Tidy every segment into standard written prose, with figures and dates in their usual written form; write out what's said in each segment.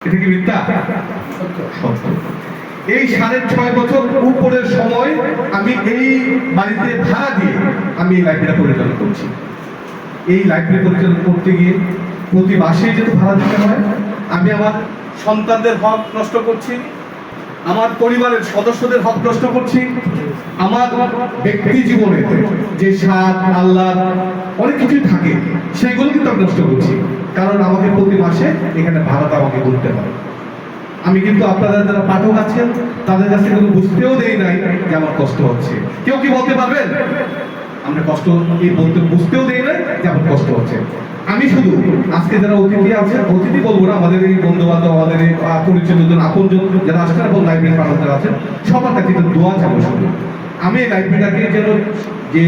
এটা কি মিথ্যা? সত্য। এই 6.5 বছর উপরের সময় আমি এই বাড়িতে ভাড়া দিয়ে আমি এই লাইব্রেরি পরিচালনা করছি। এই লাইব্রেরি পরিচালনা করতে গিয়ে প্রতি মাসে যেহেতু ভাড়া দিতে হয়, আমি আমার সন্তানদের হক নষ্ট করছি, আমার পরিবারের সদস্যদের হক নষ্ট করছি, আমার ব্যক্তি জীবনে যে স্বাদ আল্লাহ অনেক কিছুই থাকে সেগুলো কিন্তু আমি নষ্ট করছি, কারণ আমাকে প্রতি মাসে এখানে ভাড়াটা আমাকে করতে হয়। আমি কিন্তু আপনারা যারা পাঠক আছেন তাদের কাছে কিন্তু বুঝতেও দেই নাই যে আমার কষ্ট হচ্ছে। কেউ কি বলতে পারবেন আমরা কষ্ট এই বলতে বুঝতেও দেই নাই যে আমার কষ্ট হচ্ছে? আমি শুধু আজকে যারা অতিথি আছেন, অতিথি বলবো না, আমাদের এই বন্ধু বান্ধব, আমাদের এই পরিচিত আপনজন যারা আসছেন এবং লাইব্রেরি পাঠক যারা আছেন, সবার কাছে কিন্তু দোয়া চাবো শুধু। আমি এই লাইব্রেরিটাকে যেন যে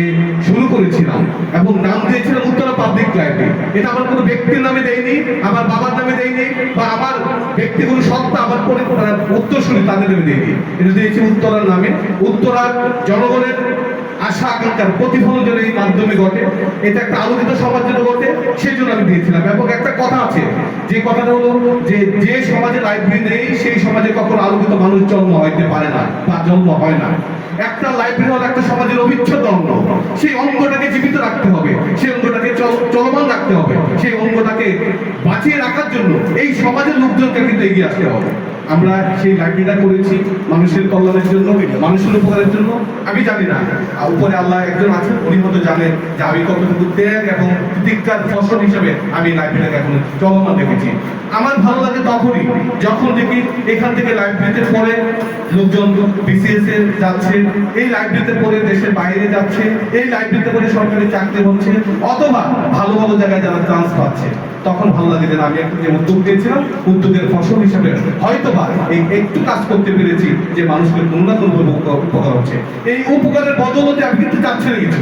শুরু করেছিলাম এবং নাম দিয়েছিলাম উত্তরা পাবলিক লাইব্রেরি। এটা আমার কোনো ব্যক্তির নামে দেয়নি, আমার বাবার নামে দেয়নি, বা আমার ব্যক্তিগত সত্তা আমার উত্তরসূরি তাদের নামে দেয়নি। এটা দিয়েছি উত্তরার নামে। উত্তরার জনগণের আশা আকাঙ্ক্ষার প্রতিফলন যেন এই মাধ্যমে ঘটে, এটা একটা আলোকিত সমাজ যেন ঘটে, সেই জন্য আমি দিয়েছিলাম। এবং একটা কথা আছে, যে কথাটা হলো যে সমাজে লাইব্রেরি নেই সেই সমাজে কখনো আলোকিত মানুষ জন্ম হইতে পারে না বা জন্ম হয় না। একটা লাইব্রেরি হলো একটা সমাজের অবিচ্ছেদ্য অঙ্গ। সেই অঙ্গটাকে জীবিত রাখতে হবে, সেই অঙ্গটাকে চলমান রাখতে হবে, সেই অঙ্গটাকে বাঁচিয়ে রাখার জন্য এই সমাজের লোকজনকে কিন্তু এগিয়ে আসতে হবে। আমরা সেই লাইব্রেরিটা করেছি মানুষের কল্যাণের জন্য, মানুষের উপকারের জন্য। আমি জানি না উপরে আল্লাহ একজন আছেন, উনি হয়তো জানেন যে আমি কতটুকু ত্যাগ এবং প্রতীক্ষার ফসল হিসেবে আমি লাইব্রেরিটাকে এখন চলমান রেখেছি। আমার ভালো লাগে তখনই যখন দেখি এখান থেকে লাইব্রেরিতে পড়ে লোকজন বিসিএস এ যাচ্ছে, এই লাইব্রেরিতে পড়ে দেশের বাইরে যাচ্ছে, এই লাইব্রেরিতে পড়ে সরকারি চাকরি হচ্ছে, অথবা ভালো ভালো জায়গায় যারা চান্স পাচ্ছে, তখন ভালো লাগে যে আমি একটা যে উদ্যোগ দিয়েছিলাম, উদ্যোগের ফসল হিসেবে হয়তোবা এই একটু কাজ করতে পেরেছি যে মানুষকে কোনো না কোনো উপকার হচ্ছে। এই উপকারের বদলতে আমি কিন্তু চাচ্ছি না কিছু,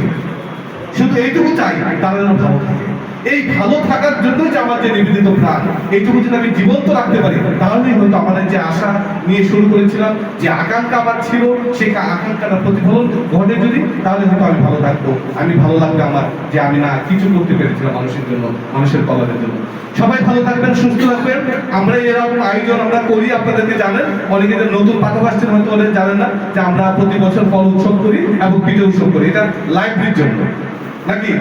শুধু এইটুকু চাই তারা যেন ভালো থাকে। এই ভালো থাকার জন্যই যে আমার যে নিবেদিত প্রাণ, এইটুকু যদি আমি জীবন্ত রাখতে পারি, তাহলেই হয়তো আমাদের যে আশা নিয়ে শুরু করেছিলাম, যে আকাঙ্ক্ষা আমার ছিল, সেই আকাঙ্ক্ষাটা প্রতিফলন ঘটে যদি, তাহলে হয়তো আমি ভালো থাকবো। আমি ভালো লাগবে আমার যে আমি না কিছু করতে পেরেছিলাম মানুষের জন্য, মানুষের কল্যাণের জন্য। সবাই ভালো থাকবেন, সুস্থ থাকবেন। আমরা এরকম আয়োজন আমরা করি, আপনাদেরকে জানেন, অনেকে নতুন পাঠক আসছেন হয়তো অনেকে জানেন না যে আমরা প্রতি বছর ফল উৎসব করি এবং পিঠে উৎসব করি। এটা লাইব্রেরির জন্য নাকি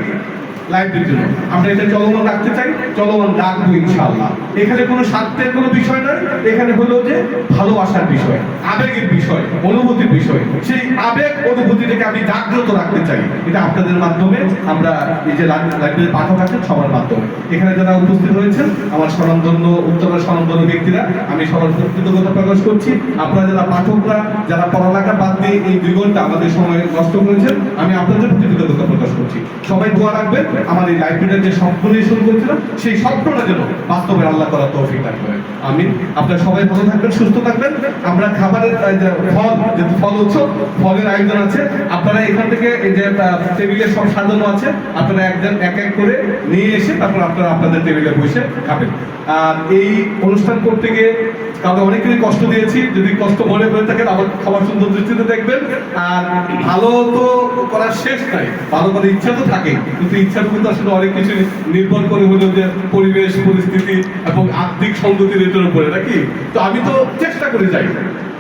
লাইব্রেরির জন্য আমরা এটা চলমান রাখতে চাই, চলমান রাখবো ইনশাআল্লাহ। এখানে কোনো স্বার্থের কোনো বিষয় নয়, এখানে হলো যে ভালোবাসার বিষয়, আবেগের বিষয়, অনুভূতির বিষয়। সেই আবেগ অনুভূতিটাকে আমি জাগ্রত রাখতে চাই। এটা আপনাদের মাধ্যমে, আমরা এই যে লাইব্রেরির পাঠক আছেন সবার মাধ্যমে, এখানে যারা উপস্থিত হয়েছেন আমার স্বনামধন্য উত্তরের স্বনামধন্য ব্যক্তিরা, আমি সবার কৃতজ্ঞতা প্রকাশ করছি। আপনারা যারা পাঠকরা, যারা পড়ালেখা বাদ দিয়ে এই 2 ঘন্টা আমাদের সময় নষ্ট করেছেন, আমি আপনাদের প্রতি কৃতজ্ঞতা প্রকাশ করছি। সবাই দোয়া রাখবেন আমার এই লাইব্রেরির যে স্বপ্ন নিয়ে শুরু করেছিলাম, সেই স্বপ্নটা যেন বাস্তবে আল্লাহ করার তৌফিক দান করেন। আমিন। আপনারা সবাই ভালো থাকবেন, সুস্থ থাকবেন। আমরা খাবারের ফল, যেহেতু ফল উৎসব, ফলের আয়োজন আছে, আপনারা এখান থেকে এই যে টেবিলে সব সাজানো আছে, আপনারা একজন এক এক করে নিয়ে এসে তারপর আপনারা আপনাদের টেবিলে বসে খাবেন। আর এই অনুষ্ঠান করতে গিয়ে কাউকে অনেকেরই কষ্ট দিয়েছি, যদি কষ্ট মনে করে থাকেন আমার খাবার সুন্দর দৃষ্টিতে দেখবেন। আর ভালো তো করার শেষ নাই, ভালো করার ইচ্ছা তো থাকে, কিন্তু ইচ্ছাটুকু তো আসলে অনেক কিছু নির্ভর করে হলো যে পরিবেশ পরিস্থিতি এবং আর্থিক সংগতির এটার উপরে নাকি। তো আমি তো চেষ্টা করে যাই,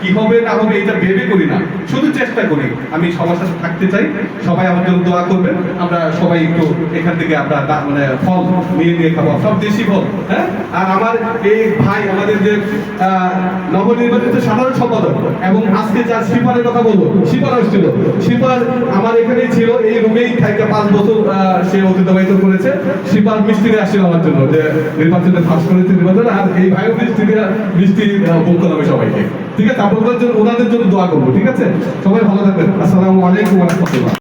কি হবে না হবে এটা ভেবে করি না, শুধু চেষ্টা করি। আমি সবার সাথে থাকতে চাই, সবাই আমার জন্য দোয়া করবেন। আমরা সবাই একটু এখান থেকে আমরা মানে ফল নিয়ে খাবো, সব দেশি ফল। হ্যাঁ, আর আমার এই ভাই, আমাদের যে নবনির্বাচিত সাধারণ সম্পাদক, এবং আজকে যার শিপারের কথা বলবো, শিপার আসছিল, শিপার আমার এখানেই ছিল, এই রুমেই থাকে 5 বছর সে অতিবাহিত করেছে। শিপার মিষ্টি নিয়ে আসছিল আমার জন্য, যে নির্বাচনে ফাঁস করেছে নির্বাচন, আর এই ভাইও মিষ্টি ভোগ করাবে সবাইকে। ঠিক আছে, আপনাদের জন্য ওনাদের জন্য দোয়া করবো। ঠিক আছে, সবাই ভালো থাকবেন। আসসালামু আলাইকুম ওয়া রাহমাতুল্লাহ।